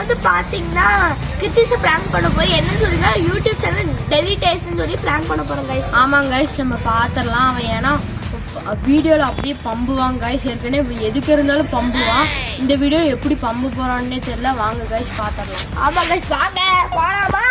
வந்து பாத்தீங்கன்னா கிருத்திஷை பிராங்க் பண்ண போய் என்ன சொல்லினா யூடியூப் சேனல் டெலிட் ஆயிடுச்சுன்னு சொல்லி பிராங்க் பண்ண போறோம் கைஸ். ஆமாங்க கைஸ், நம்ம பாத்திரலாம். அவன் ஏன்னா வீடியோல அப்படியே பம்புவான் கைஸ். ஏற்கனவே எதுக்கு இருந்தாலும் பம்புவான். இந்த வீடியோ எப்படி பம்பு போறான்னே தெரியல. வாங்க கைஸ் பாத்திரலாம். ஆமா கைஸ் வாங்க போலாமா?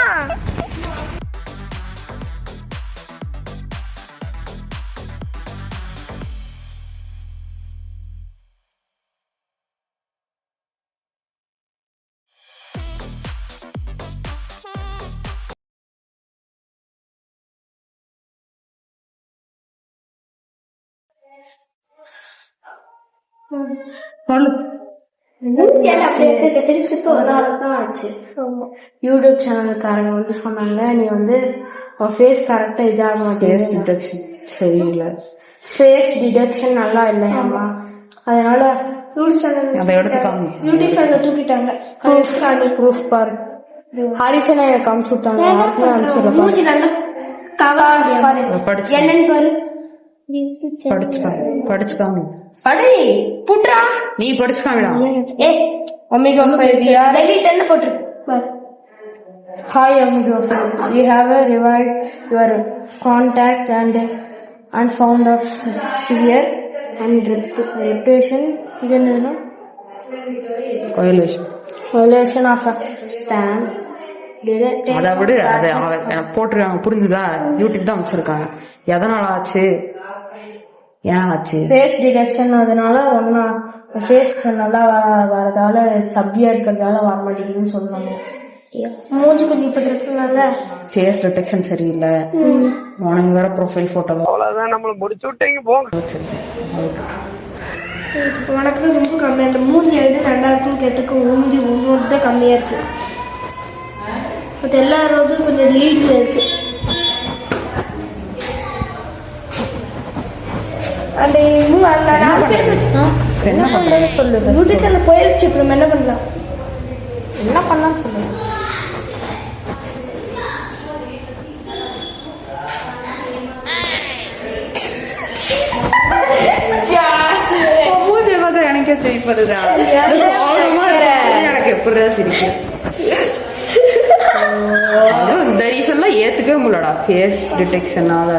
யூடியூப் சேனலுக்காரங்க வந்து சொன்னாங்க, நீ வந்து ஃபேஸ் கரெக்டா இதாக மாட்டேங்குது, சரியில்லை, ஃபேஸ் டிடெக்ஷன் நல்லா இல்லையாமா, அதனால யூடியூப் சேனல தூக்கிட்டாங்க. ப்ரூஃப் பாரு, ஹரிசனா எனக்கு காமிச்சு விட்டாங்க. மூஞ்சி நல்லா என்னன்னு பாரு. படிச்சுக்காங்க. படி புட்ரா, நீ படிச்சுக்காங்கடா. Omega 5 delete என்ன போட்டுருக்கு பாரு. Hi Omega 5, we have revived your contact and found of severe and reputation violation of a stand. அதை விட அதை போட்டிருக்காங்க, புரிஞ்சுதா? யூடியூப் தான் அமைச்சிருக்காங்க. எதனால ஆச்சு, ஏன் ஆச்சு? Face detection. அதனால ஒன்னா ஃபேஸ் நல்லா வரதால சப்பியா இருக்கிறதால வர மாட்டேங்குதுன்னு சொல்லுவாங்க. மூஞ்சி கொஞ்சம் இப்படி இருக்குனால ஃபேஸ் டிடெக்ஷன் சரியில்லை. உனக்கு வேற ப்ரொஃபைல் போட்டோ. அவ்வளவுதான், நம்மள முடிச்சு விட்டீங்க போங்க. உனக்கு ரொம்ப கம்மியா இருக்கு. மூஞ்சி எடுத்து நல்லா இருக்குன்னு கேட்டுக்கு மூஞ்சி உன்னோட தான் கம்மியா இருக்கு. பட் எல்லாரும் கொஞ்சம் லீட்ல இருக்கு. அந்த என்ன பண்றது சொல்லு. யூடியூப் சேனல் போயிருச்சு, அப்புறம் என்ன பண்ணலாம்? என்ன பண்ணலாம்னு சொல்லு. எனக்கே சிரிப்படுதா, எனக்கு எப்படிடா சிரிக்கும். இந்த ரீசன்லாம் ஏத்துக்கவே முடியலடா, ஃபேஸ் டிடெக்ஷனால.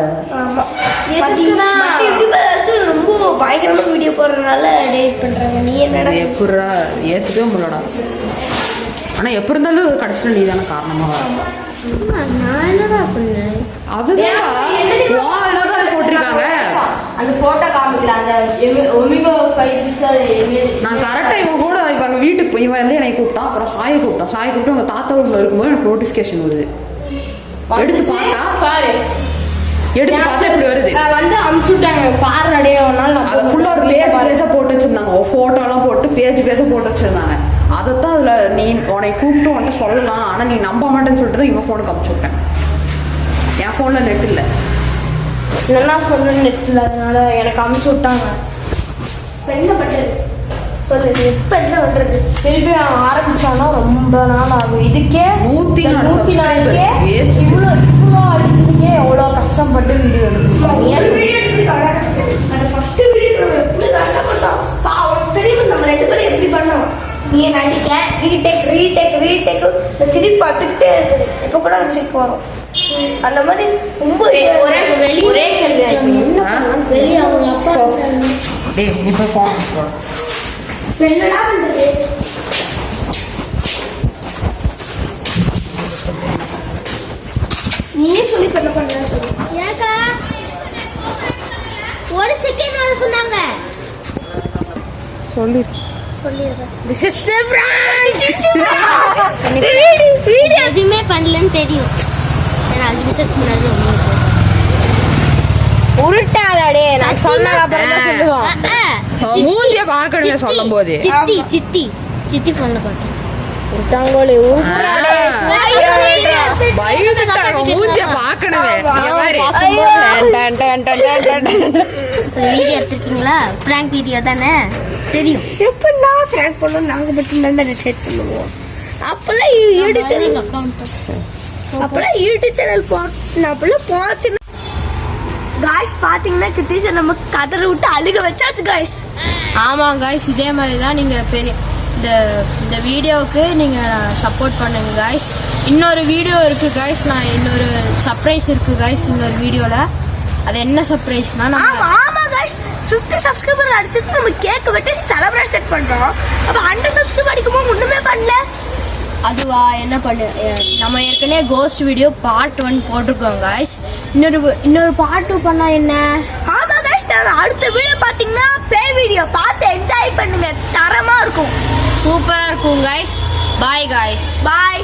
ரொம்ப பயங்கரமா வீடியோ போடுறதுனால டெலிட் பண்றாங்க. நீ என்னடா எப்படிடா ஏத்துக்கவே முடியலடா. ஆனா எப்படி இருந்தாலும் கடைசியில் நீ தானே காரணமா. நான் என்னடா பண்ணேன்? அதுதான் போட்டிருக்காங்க. அந்த போட்டோ காமிக்கல, அந்த ஒமிகா 5 பிக்சர் நான் கரெக்டா இவன் கூட இப்ப அங்க வீட்டுக்கு போய் இவன் வந்து என்னை கூப்பிட்டான். அப்புறம் சாயை கூப்பிட்டு அவங்க தாத்தா ரூம்ல இருக்கும்போது எனக்கு நோட்டிபிகேஷன் வருது. எடுத்து பார்த்தா இப்படி வருது. வந்து அமுச்சுட்டாங்க பாரு அடைய. அதை ஃபுல்லா ஒரு பேஜா போட்டு வச்சிருந்தாங்க. போட்டோ எல்லாம் போட்டு பேஜா போட்டு வச்சிருந்தாங்க. அதைத்தான் அதுல நீ உன்னை கூப்பிட்டு உன்ட்ட சொல்லலாம், ஆனா நீ நம்ப மாட்டேன்னு சொல்லிட்டு தான் இவன் போனுக்கு அமுச்சு விட்டேன். என் போன்ல நெட் இல்ல, என்ன சொல்ல நெட் இல்லை, அதனால எனக்கு அமுச்சு விட்டாங்க. என்ன பண்றது சொல்லு. எப்ப என்ன பண்றது? திருப்பி ஆரம்பிச்சானா ரொம்ப நாள் ஆகும். இதுக்கே 104 இவ்வளோ அடிச்சதுக்கே எவ்வளோ கஷ்டப்பட்டு வீடியோ எடுக்கணும். ஃபர்ஸ்ட் வீடியோ எப்படி கஷ்டப்பட்டோம் உனக்கு தெரியும். நம்ம 2 பேரும் எப்படி பண்ணோம். நீ நடிக்க ரீடேக் சிரிப்பு பார்த்துக்கிட்டே இருக்குது. இப்போ கூட சிரிப்பு வரும். அந்த மாதிரி ரொம்ப ஒரே கேள்வி. வெளியே அவங்க அப்பா நீ போய் போன் என்னடா பண்றது? நீயே சொல்லி பண்ண சொல்லு. ஏக்கா ஒரு செகண்ட் வர சொன்னாங்க. சொல்லிடுறேன். This is the brand. Video எதுவுமே பண்ணலன்னு தெரியும். நான் 5 நிமிஷத்துக்கு முன்னாடி உருட்டாதே, நான் சொன்ன அப்புறம் தான் சொல்லுவான். மூஞ்சிய பார்க்கணுமே சொல்லும் போது. சித்தி பண்ண பார்த்தேன். உருட்டாங்கோலே மூஞ்சிய பார்க்கணுமே. வீடியோ எடுத்திருக்கீங்களா? பிராங்க் வீடியோ தானே தெரியும். எப்படின்னா பிராங்க் பண்ணோம் நாங்க மட்டும் தான் டிசைட் பண்ணுவோம். அப்பெல்லாம் யூடியூப் சேனல் போச்சு. காய்ஸ் பாத்தீங்கன்னா கிருத்திஷை நம்ம கதற விட்டு அழுக வச்சாச்சு காய்ஸ். ஆமா காய்ஸ், இதே மாதிரி தான் நீங்க பெரிய இந்த வீடியோவுக்கு நீங்கள் சப்போர்ட் பண்ணுங்க காய்ஸ். இன்னொரு வீடியோ இருக்குது காய்ஸ், நான் இன்னொரு சர்ப்ரைஸ் இருக்குது காய்ஸ் இன்னொரு வீடியோவில். அது என்ன சர்ப்ரைஸ்னா நம்ம ஆமா गाइस 50 சப்ஸ்கிரைபர் அடிச்சிட்டு நம்ம கேக் வெட்டி செலிப்ரேட் பண்றோம். அப்ப 100 சப்ஸ்கிரைபர் அடிக்கும்போது ஒண்ணுமே பண்ணல. அதுவா என்ன பண்ணு, நம்ம ஏற்கனவே கோஸ்ட் வீடியோ பார்ட் 1 போட்டிருக்கோம் காய்ஸ். இன்னொரு பார்ட் 2 பண்ணா என்ன? ஆமா गाइस, நான் அடுத்த வீடியோ பாத்தீங்கன்னா பேய் வீடியோ பார்த்து என்ஜாய் பண்ணுங்க, தரமா இருக்கும், சூப்பராக இருக்கும் காய்ஸ். Bye guys. பாய்.